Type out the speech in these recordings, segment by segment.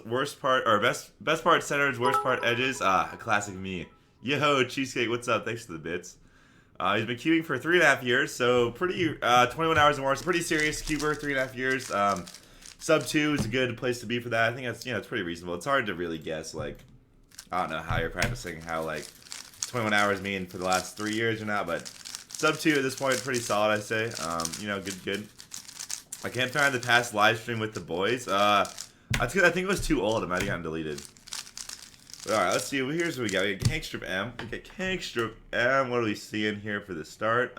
Worst part or best part centers, worst part edges. A classic me. Yo, cheesecake, what's up? Thanks for the bits. He's been queuing for 3.5 years, so pretty 21 hours or more. So pretty serious cuber, 3.5 years. Sub 2 is a good place to be for that. I think that's it's pretty reasonable. It's hard to really guess like I don't know how you're practicing how like 21 hours mean for the last 3 years or not, but sub 2 at this point pretty solid I'd say. Good. I can't find the past live stream with the boys. I think it was too old. It might have gotten deleted. But alright, let's see. Here's what we got. We got KangstrupM. Okay, KangstrupM. What are we seeing here for the start?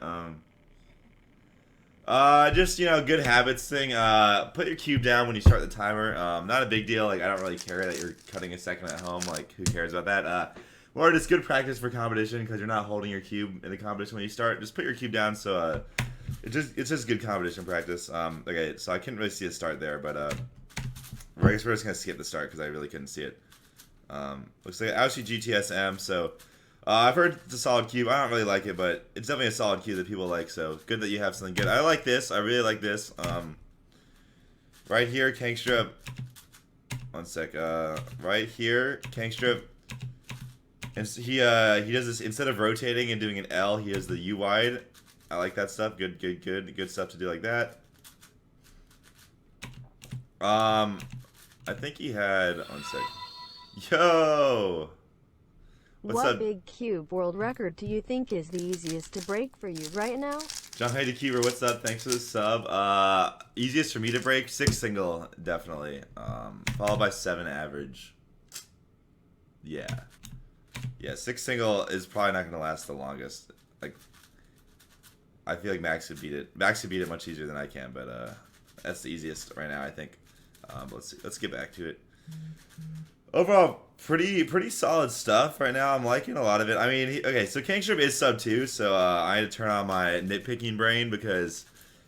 Just, good habits thing. Put your cube down when you start the timer. Not a big deal. Like, I don't really care that you're cutting a second at home. Like, who cares about that? More just good practice for competition because you're not holding your cube in the competition when you start. Just put your cube down so, it's just good competition practice. Okay, so I couldn't really see a start there, but, I guess we're just going to skip the start because I really couldn't see it. Looks like Ouchie GTSM, so I've heard it's a solid cube. I don't really like it, but it's definitely a solid cube that people like, so good that you have something good. I like this. I really like this. Right here, Kangstrup. One sec. Right here, Kangstrup. And he does this, instead of rotating and doing an L, he does the U wide. I like that stuff. Good stuff to do like that. I think he had, one sec. Yo! What's what up? big cube world record do you think is the easiest to break for you right now? John Hay the Cuber, what's up? Thanks for the sub. Easiest for me to break, 6 single, definitely. Followed by 7 average. Yeah. Yeah, 6 single is probably not going to last the longest. Like, I feel like Max could beat it. Max could beat it much easier than I can, but that's the easiest right now, I think. Let's see. Let's get back to it. Overall, pretty solid stuff right now. I'm liking a lot of it. I mean, okay, so Kangstrup is sub 2, so I had to turn on my nitpicking brain because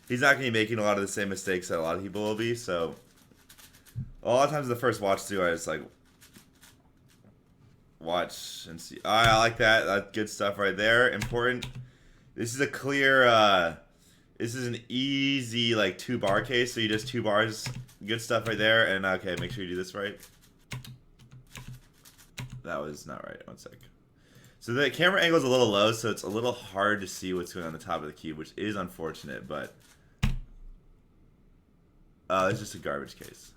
he's not going to be making a lot of the same mistakes that a lot of people will be. So a lot of times in the first watch through, I just like watch and see. I like that. That's good stuff right there. Important. This is a clear. This is an easy like 2-bar case, so you just 2 bars. Good stuff right there. And okay, make sure you do this right. That was not right. One sec. So the camera angle is a little low, so it's a little hard to see what's going on the top of the cube, which is unfortunate, but it's just a garbage case.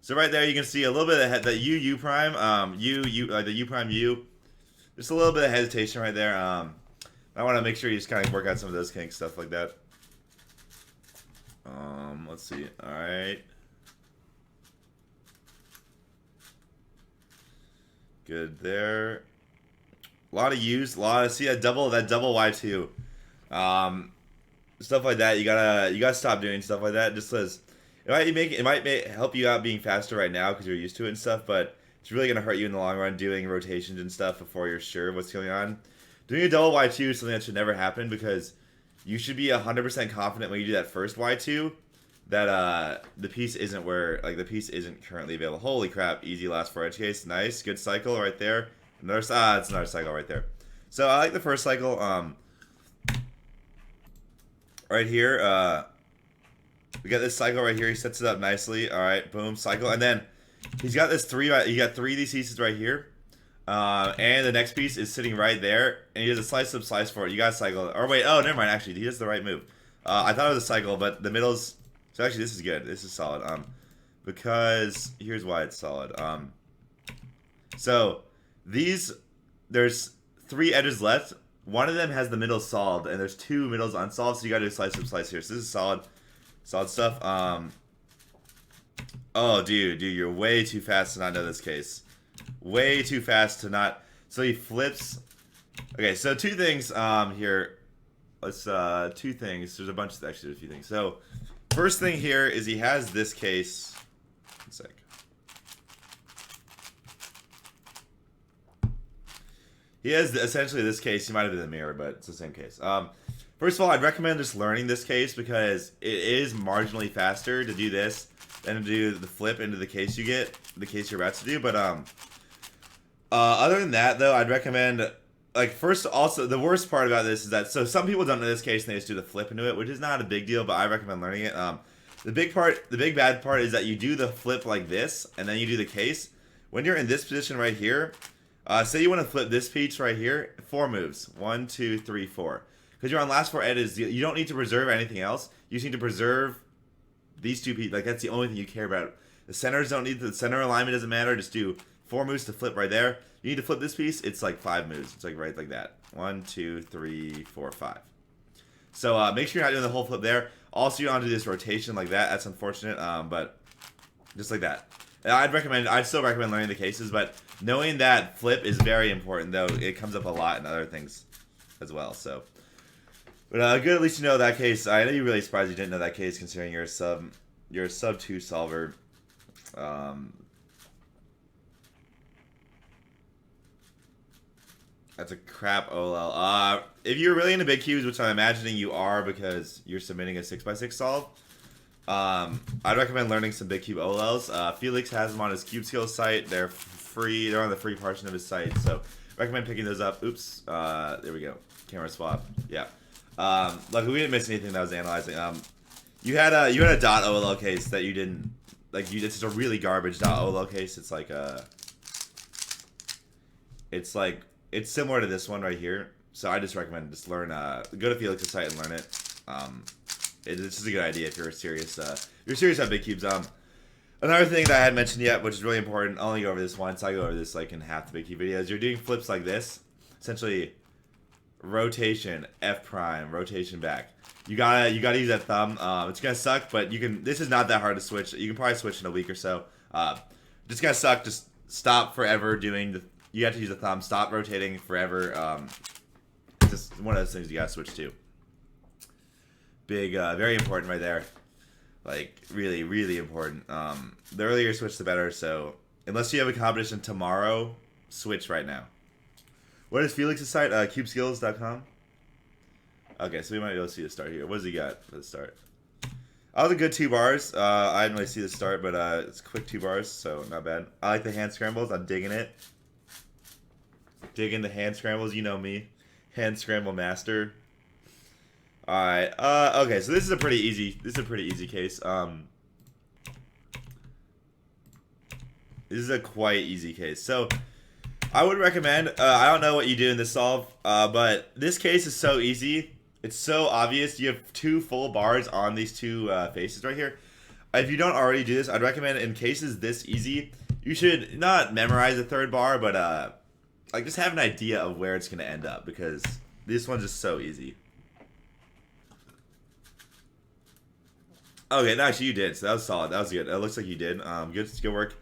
So right there, you can see a little bit of the U prime, the U prime U. Just a little bit of hesitation right there. I want to make sure you just kind of work out some of those kink stuff like that. Let's see. All right. Good there. A lot of U's, see that double Y2. Stuff like that. You gotta stop doing stuff like that. Just says it might help you out being faster right now because you're used to it and stuff, but it's really gonna hurt you in the long run doing rotations and stuff before you're sure what's going on. Doing a double Y2 is something that should never happen because you should be 100% confident when you do that first Y2 that the piece isn't the piece isn't currently available. Holy crap! Easy last 4 edge case. Nice, good cycle right there. It's another cycle right there. So I like the first cycle. Right here, we got this cycle right here. He sets it up nicely. All right, boom, cycle, and then he's got this 3. You got 3 of these pieces right here. And the next piece is sitting right there, and he does a slice for it. You gotta cycle. Or wait, oh, never mind. Actually, he does the right move. I thought it was a cycle, but the middle's. So actually, this is good. This is solid. Because here's why it's solid. So there's 3 edges left. One of them has the middle solved, and there's 2 middles unsolved. So you gotta do slice here. So this is solid stuff. Oh, dude, you're way too fast to not know this case. Way too fast to not. So he flips. Okay, so 2 things here. Let's 2 things. There's a bunch of actually there's a few things. So first thing here is he has this case. One sec. He has essentially this case. He might have been the mirror, but it's the same case. First of all, I'd recommend just learning this case because it is marginally faster to do this than to do the flip into the case you get, the case you're about to do. But other than that, though, I'd recommend like first. Also, the worst part about this is that so some people don't know this case and they just do the flip into it, which is not a big deal, but I recommend learning it. The big bad part is that you do the flip like this, and then you do the case. When you're in this position right here, say you want to flip this piece right here, 4 moves. 1, 2, 3, 4. Because you're on last 4 edges, you don't need to preserve anything else. You just need to preserve these 2 pieces. Like, that's the only thing you care about. The centers don't need, the center alignment doesn't matter. Just do 4 moves to flip right there. You need to flip this piece, it's like 5 moves. It's like right like that. 1, 2, 3, 4, 5. So make sure you're not doing the whole flip there. Also, you don't do this rotation like that. That's unfortunate, but just like that. I'd still recommend learning the cases, but knowing that flip is very important, though. It comes up a lot in other things as well. So, but good at least you know that case. I know you're really surprised you didn't know that case, considering you're a sub 2 solver. That's a crap OLL. If you're really into big cubes, which I'm imagining you are because you're submitting a 6x6 solve, I'd recommend learning some big cube OLLs. Felix has them on his Cube Skills site. They're free. They're on the free portion of his site, so recommend picking those up. Oops. There we go. Camera swap. Yeah. Luckily we didn't miss anything that I was analyzing. You had a dot OLL case that you didn't like. It's just a really garbage dot OLL case. It's like it's similar to this one right here. So I just recommend just learn. Go to Felix's site and learn it. This is a good idea if you're serious. You're serious about big cubes. Another thing that I hadn't mentioned yet, which is really important. I'll only go over this once. I go over this like in half the big cube videos. You're doing flips like this, essentially. Rotation F prime, rotation back. You gotta use that thumb. It's gonna suck, but you can. This is not that hard to switch. You can probably switch in a week or so. Just gonna suck. Just stop forever doing the. You have to use the thumb. Stop rotating forever. Just one of those things you gotta switch to. Big, very important right there. Like really, really important. The earlier you switch, the better. So unless you have a competition tomorrow, switch right now. What is Felix's site? Cubeskills.com. Okay, so we might be able to see the start here. What does he got for the start? That was a good 2 bars. I didn't really see the start, but it's quick 2 bars, so not bad. I like the hand scrambles. I'm digging it. Digging the hand scrambles. You know me. Hand scramble master. Alright. Okay, so this is a pretty easy case. This is a quite easy case. So I would recommend, I don't know what you do in this solve, but this case is so easy. It's so obvious. You have 2 full bars on these 2 faces right here. If you don't already do this, I'd recommend in cases this easy, you should not memorize the 3rd bar, but like just have an idea of where it's going to end up, because this one's just so easy. Okay, no, actually you did, so that was solid. That was good. It looks like you did. Good work.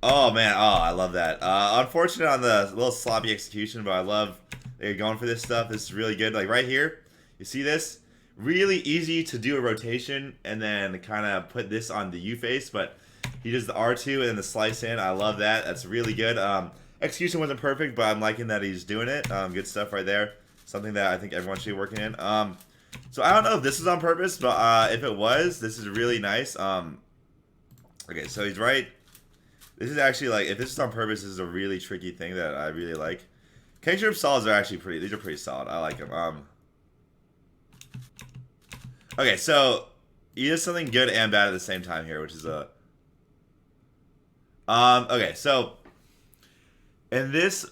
Oh man, I love that. Unfortunate on the little sloppy execution, but I love that you're going for this stuff. This is really good. Like right here, you see this? Really easy to do a rotation and then kind of put this on the U face, but he does the R2 and then the slice in. I love that. That's really good. Execution wasn't perfect, but I'm liking that he's doing it. Good stuff right there. Something that I think everyone should be working in. So I don't know if this is on purpose, but if it was, this is really nice. Okay, so he's right. This is actually like, if this is on purpose, this is a really tricky thing that I really like. KangstrupM solids are actually these are pretty solid. I like them. Okay, so he does something good and bad at the same time here, which is okay, so in this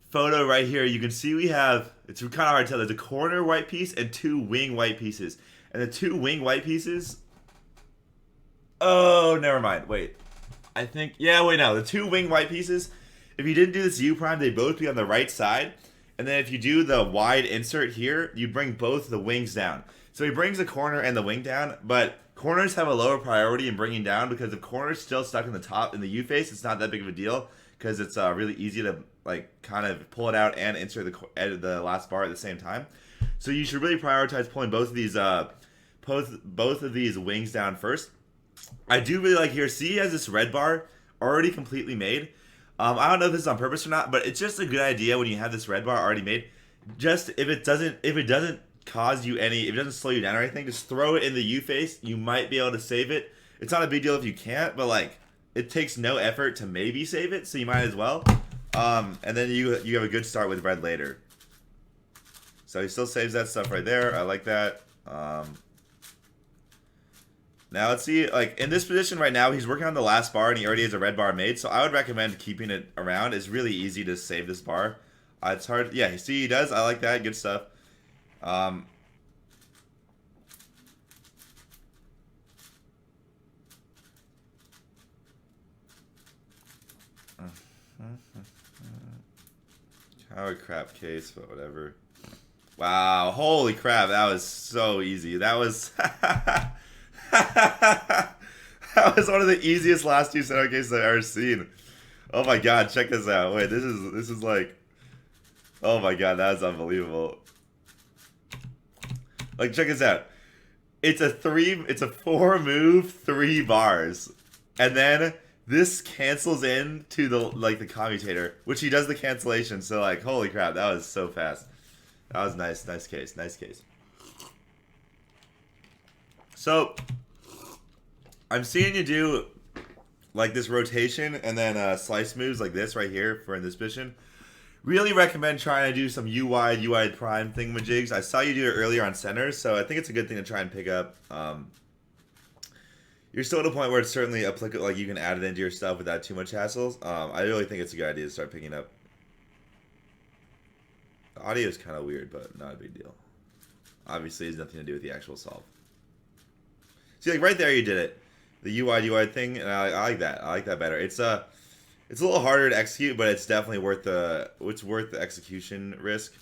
photo right here, you can see we have, it's kind of hard to tell, there's a corner white piece and 2 wing white pieces. And the 2 wing white pieces, oh, never mind, wait. I think, yeah, wait, no. The 2 wing white pieces, if you didn't do this U prime, they'd both be on the right side. And then if you do the wide insert here, you bring both the wings down. So he brings the corner and the wing down, but corners have a lower priority in bringing down because if corner's still stuck in the top in the U face, it's not that big of a deal because it's really easy to like kind of pull it out and insert the last bar at the same time. So you should really prioritize pulling both of these wings down first. I do really like here. See, he has this red bar already completely made. I don't know if this is on purpose or not, but it's just a good idea when you have this red bar already made. Just if it doesn't cause you any, if it doesn't slow you down or anything, just throw it in the U face. You might be able to save it. It's not a big deal if you can't, but like it takes no effort to maybe save it, so you might as well. And then you have a good start with red later. So he still saves that stuff right there. I like that. Now let's see, like in this position right now, he's working on the last bar and he already has a red bar made. So I would recommend keeping it around. It's really easy to save this bar. It's hard. Yeah, see, he does. I like that. Good stuff. How a crap case, but whatever. Wow, holy crap, that was so easy. That was that was one of the easiest last two center cases I've ever seen. Oh my god, check this out. Wait, this is like, oh my god, that is unbelievable. Like, check this out. It's a 4-move, 3 bars. And then this cancels in to the commutator, which he does the cancellation. So like, holy crap, that was so fast. That was nice. Nice case. Nice case. So, I'm seeing you do like this rotation and then slice moves like this right here for in this position. Really recommend trying to do some UI prime thingamajigs. I saw you do it earlier on centers, so I think it's a good thing to try and pick up. You're still at a point where it's certainly applicable, like you can add it into your stuff without too much hassles. I really think it's a good idea to start picking up. The audio is kind of weird, but not a big deal. Obviously, it has nothing to do with the actual solve. See, like right there, you did it. The UI thing, and I like that. I like that better. It's a little harder to execute, but it's definitely worth the execution risk,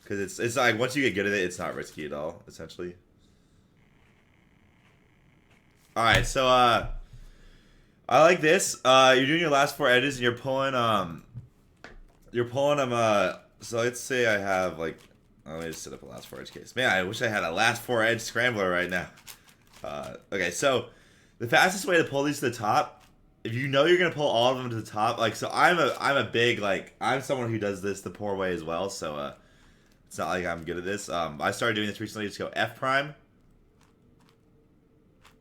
because it's like once you get good at it, it's not risky at all, essentially. All right, so I like this. You're doing your last 4 edges, and you're pulling them. So let's say I have like, let me just set up a last 4 edge case. Man, I wish I had a last 4 edge scrambler right now. Okay, so the fastest way to pull these to the top, if you know you're gonna pull all of them to the top, like, so I'm a big, like, I'm someone who does this the poor way as well. So it's not like I'm good at this. I started doing this recently. Just go F prime,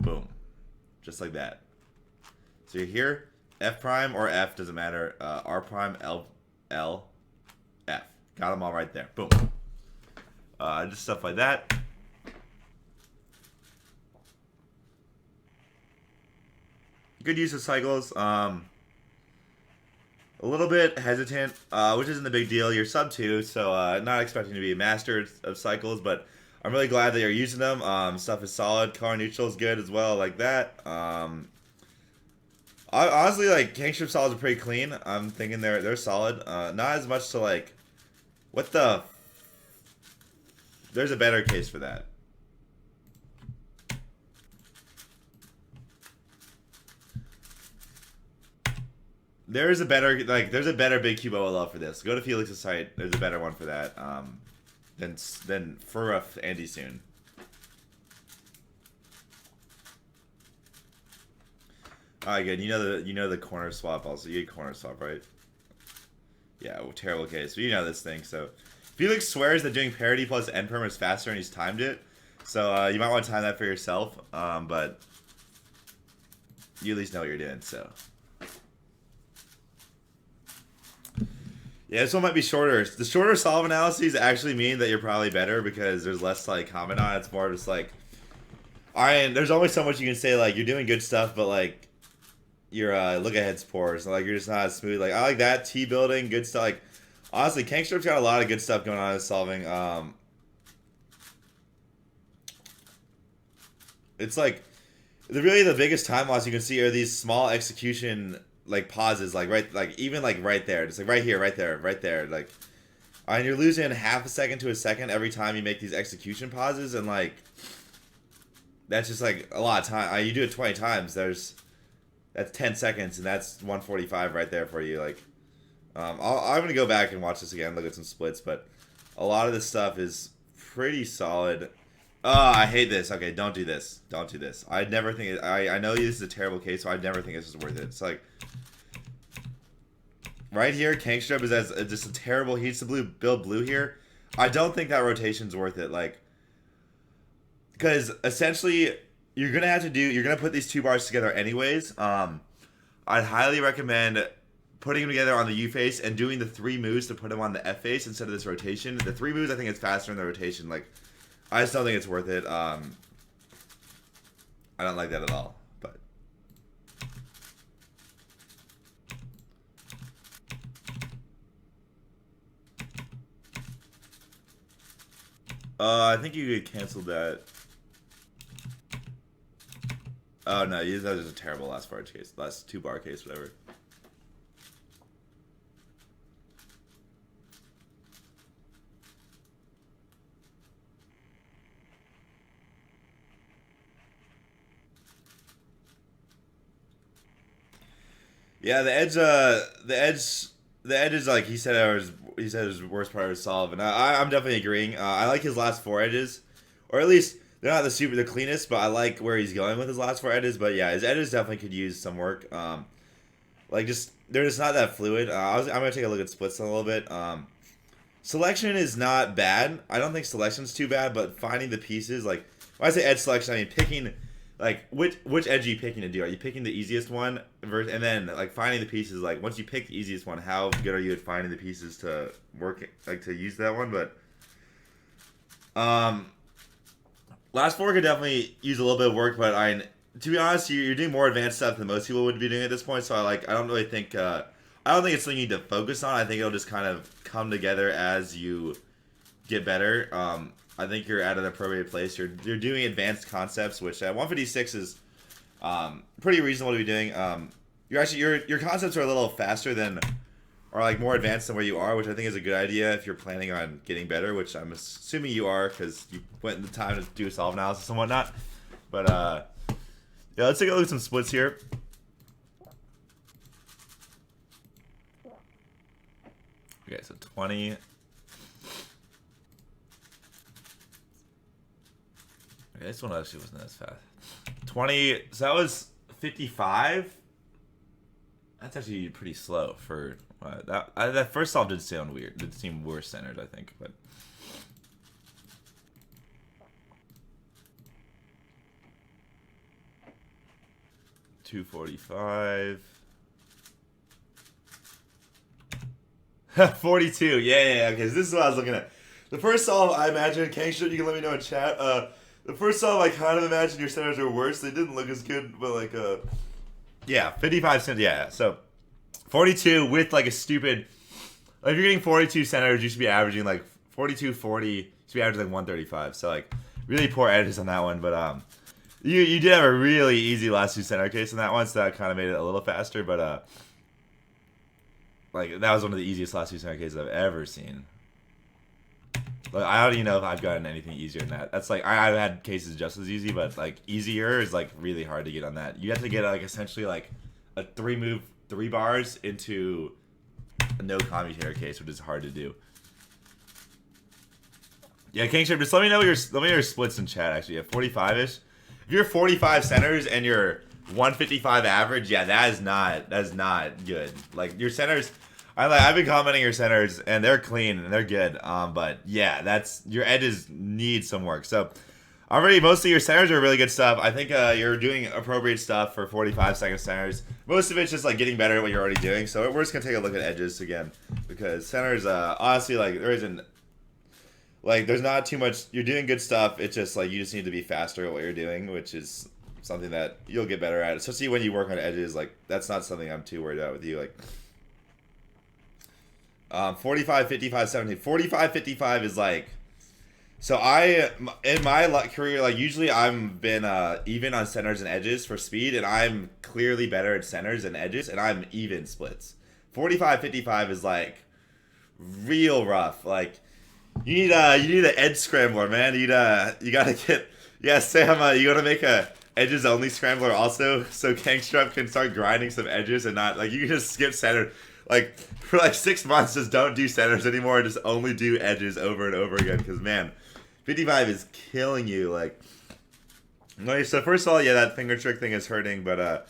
boom, just like that. So you're here, F prime or F, doesn't matter. R prime, L, F. Got them all right there. Boom. Just stuff like that. Good use of cycles. A little bit hesitant, which isn't a big deal. You're sub 2, so not expecting to be a master of cycles, but I'm really glad that you're using them. Stuff is solid. Car neutral is good as well, like that. Honestly, like, Kangstrup solids are pretty clean. I'm thinking they're solid. Not as much to like, what the? There's a better case for that. There's a better big cube OLL for this. Go to Felix's site. There's a better one for that. Than Furuf Andy soon. Alright, good. You know the corner swap also. You get corner swap, right? Yeah, well, terrible case. But you know this thing. So Felix swears that doing parity plus end perm is faster, and he's timed it. So you might want to time that for yourself. But you at least know what you're doing. So. Yeah, this one might be shorter. The shorter solve analyses actually mean that you're probably better because there's less to like comment on. It's more just like, there's only so much you can say, like, you're doing good stuff, but like your look ahead's poor. So like you're just not as smooth. Like, I like that T building, good stuff. Like, honestly, Kangstrup's got a lot of good stuff going on in solving. It's like really the biggest time loss you can see are these small execution like pauses, like even right there, just like right here, right there, like, and you're losing half a second to a second every time you make these execution pauses, and like that's just like a lot of time. You do it 20 times, that's 10 seconds, and that's 145 right there for you. Like, I'm gonna go back and watch this again, look at some splits, but a lot of this stuff is pretty solid. Oh, I hate this. Okay, don't do this. Don't do this. I never think I know this is a terrible case, so I never think this is worth it. It's like right here, Kangstrup is as just a terrible. He needs to build blue here. I don't think that rotation's worth it. Like, because essentially you're gonna put these 2 bars together anyways. I'd highly recommend putting them together on the U face and doing the 3 moves to put them on the F face instead of this rotation. The 3 moves, I think it's faster than the rotation. Like, I just don't think it's worth it. I don't like that at all. But I think you could cancel that. Oh no, that was just a terrible last bar case, last 2-bar case, whatever. Yeah, the edge is like he said. He said it was the worst part of his solve, and I'm definitely agreeing. I like his last 4 edges, or at least they're not the cleanest, but I like where he's going with his last 4 edges. But yeah, his edges definitely could use some work. Like just they're just not that fluid. I'm gonna take a look at splits in a little bit. Selection is not bad. I don't think selection's too bad, but finding the pieces, like when I say edge selection, I mean picking. Like which edge are you picking to do? Are you picking the easiest one, and then like finding the pieces? Like once you pick the easiest one, how good are you at finding the pieces to work, like to use that one? But last 4 could definitely use a little bit of work. But to be honest, you're doing more advanced stuff than most people would be doing at this point. So I don't really think I don't think it's something you need to focus on. I think it'll just kind of come together as you get better. I think you're at an appropriate place. You're doing advanced concepts, which at 156 is pretty reasonable to be doing. Your concepts are a little faster than, or like more advanced than where you are, which I think is a good idea if you're planning on getting better, which I'm assuming you are because you went in the time to do a solve analysis and whatnot. But yeah, let's take a look at some splits here. Okay, so 20. Okay, this one actually wasn't as fast. 20. So that was 55. That's actually pretty slow for that first solve did sound weird. Did seem worse centered, I think, but. $245. 42. Yeah. Okay, so this is what I was looking at. The first solve, I imagine, Kangstrup, you can let me know in chat. The first solve, I kind of imagine your centers are worse. They didn't look as good, but like, yeah, 55 cents. Yeah, so 42 with like a stupid. Like if you're getting 42 centers, you should be averaging like 42, 40. You should be averaging like 135. So like, really poor edges on that one. But you did have a really easy last 2 center case in that one, so that kind of made it a little faster. But like that was one of the easiest last 2 center cases I've ever seen. Like, I don't even know if I've gotten anything easier than that. That's like I've had cases just as easy, but like easier is like really hard to get on that. You have to get like essentially like a 3 bars into a no commutator case, which is hard to do. Yeah, Kangstrip, just let me know your splits in chat. Actually, yeah, 45ish. If you're 45 centers and you're 155 average, yeah, that is not good. Like your centers. I've been commenting your centers and they're clean and they're good. But yeah, that's your edges need some work. So already most of your centers are really good stuff. I think you're doing appropriate stuff for 45-second centers. Most of it's just like getting better at what you're already doing. So we're just gonna take a look at edges again because centers honestly like there isn't like there's not too much. You're doing good stuff. It's just like you just need to be faster at what you're doing, which is something that you'll get better at. Especially when you work on edges. Like that's not something I'm too worried about with you. Like. 45, 55, 17. 45, 55 is like... So in my career, like usually I've been even on centers and edges for speed, and I'm clearly better at centers and edges, and I'm even splits. 45, 55 is like real rough. Like you need an edge scrambler, man. You gotta get... Yeah, Sam, you gotta make a edges only scrambler also, so Kangstrup can start grinding some edges and not... Like you can just skip center... Like, for like 6 months, just don't do centers anymore. Just only do edges over and over again. Because, man, 55 is killing you. Like, so first of all, yeah, that finger trick thing is hurting. But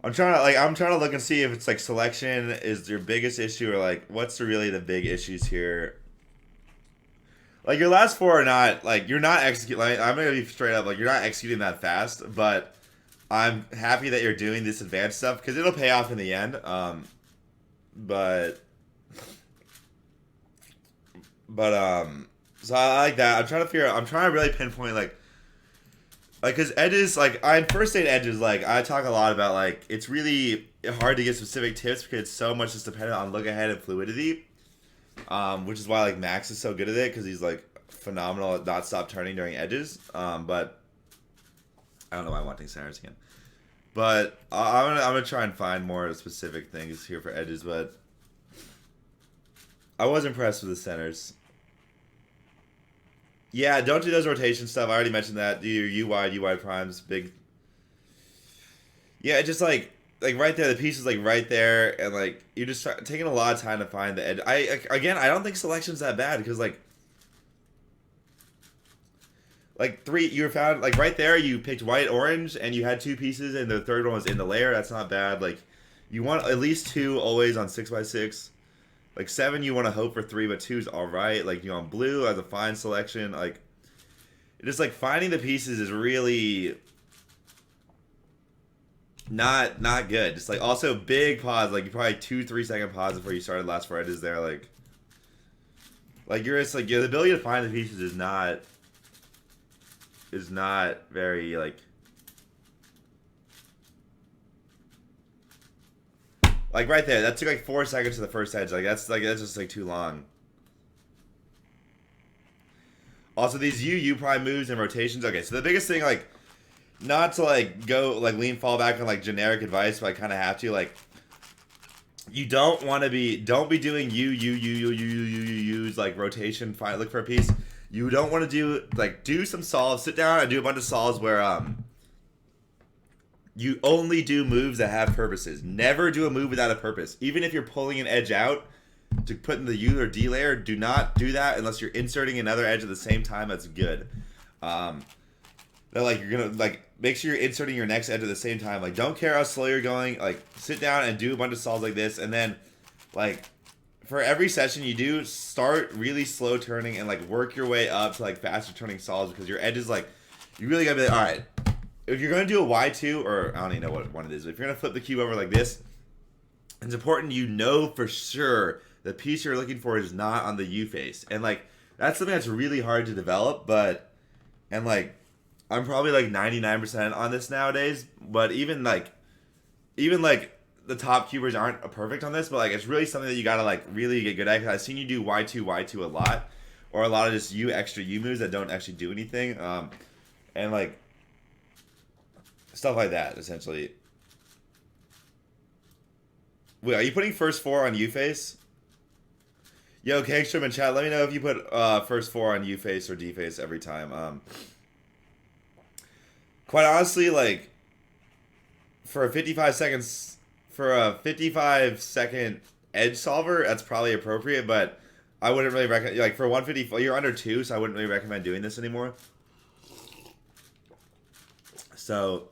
I'm trying to look and see if it's like selection is your biggest issue or like what's really the big issues here. Like your last 4 are not like you're not executing. Like, I'm gonna be straight up. Like you're not executing that fast. But I'm happy that you're doing this advanced stuff because it'll pay off in the end. But so I like that. I'm trying to really pinpoint like Like, cause edges, like I first aid edges, like I talk a lot about, like it's really hard to get specific tips because so much is dependent on look ahead and fluidity. Which is why like Max is so good at it because he's like phenomenal at not stop turning during edges. But I don't know why I'm wanting centers again. But I'm gonna try and find more specific things here for edges. But I was impressed with the centers. Yeah, don't do those rotation stuff. I already mentioned that. Do your U wide primes, big. Yeah, just like right there, the piece is like right there, and like you're just taking a lot of time to find the edge. I don't think selection's that bad because like three you were found like right there you picked white orange and you had two pieces and the third one was in the layer. That's not bad. Like you want at least two always on 6x6. Like 7 you want to hope for 3, but 2 is all right. Like you on blue as a fine selection. Like just like finding the pieces is really not good. Just like also big pause. Like you probably 2-3 second pause before you started last 4 edges there. Like you're just like the ability to find the pieces is not very like right there. That took like 4 seconds to the first edge. That's just like too long. Also, these U prime moves and rotations. Okay, so the biggest thing, like, not to like go like lean fall back on like generic advice, but I kind of have to. Like, you don't be doing U's like rotation. Find look for a piece. You don't want to do some solves. Sit down and do a bunch of solves where you only do moves that have purposes. Never do a move without a purpose. Even if you're pulling an edge out to put in the U or D layer, do not do that unless you're inserting another edge at the same time. That's good. That like you're gonna like make sure you're inserting your next edge at the same time. Like don't care how slow you're going. Like sit down and do a bunch of solves like this, and then like for every session you do, start really slow turning and like work your way up to like faster turning solves because your edges like you really gotta be like, all right. If you're going to do a Y2, or I don't even know what one it is, but if you're going to flip the cube over like this, it's important you know for sure the piece you're looking for is not on the U face. And, like, that's something that's really hard to develop, and, like, I'm probably, like, 99% on this nowadays, but even, like, the top cubers aren't perfect on this, but, like, it's really something that you got to, like, really get good at, because I've seen you do Y2 a lot, or a lot of just extra U moves that don't actually do anything, and, like, stuff like that, essentially. Wait, are you putting first 4 on U-face? Yo, Kangstrum in chat, let me know if you put first 4 on U-face or D-face every time. Quite honestly, like, for a 55-second edge solver, that's probably appropriate, but I wouldn't really recommend, like, for 150, you're under 2, so I wouldn't really recommend doing this anymore. So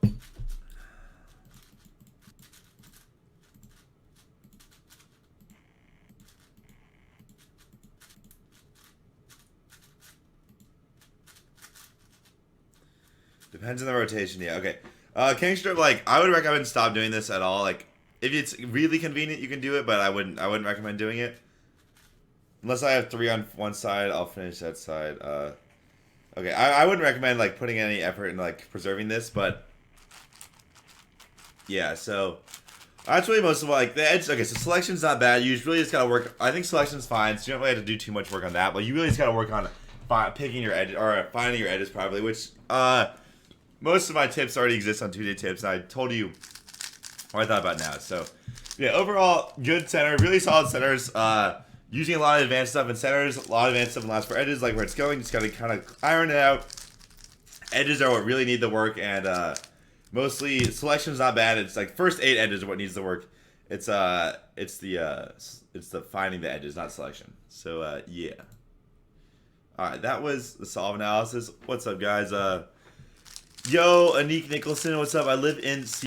depends on the rotation. Yeah, okay. Kangstrup, like I would recommend stop doing this at all. Like if it's really convenient, you can do it, but I wouldn't recommend doing it. Unless I have 3 on one side, I'll finish that side. Okay, I wouldn't recommend like putting any effort in like preserving this, but yeah, so that's really most of like the edge. Okay, so selection's not bad. You really just gotta work. I think selection's fine, so you don't really have to do too much work on that. But you really just gotta work on picking your edge or finding your edges probably. Which most of my tips already exist on 2-day tips. And I told you what I thought about now. So yeah, overall good center, really solid centers. Using a lot of advanced stuff in centers, a lot of advanced stuff in last 4 edges, like where it's going. Just gotta kind of iron it out. Edges are what really need the work, and mostly selection's not bad. It's like first 8 edges are what needs the work. It's the finding the edges, not selection. So yeah. All right, that was the solve analysis. What's up, guys? Yo, Anik Nicholson, what's up? I live in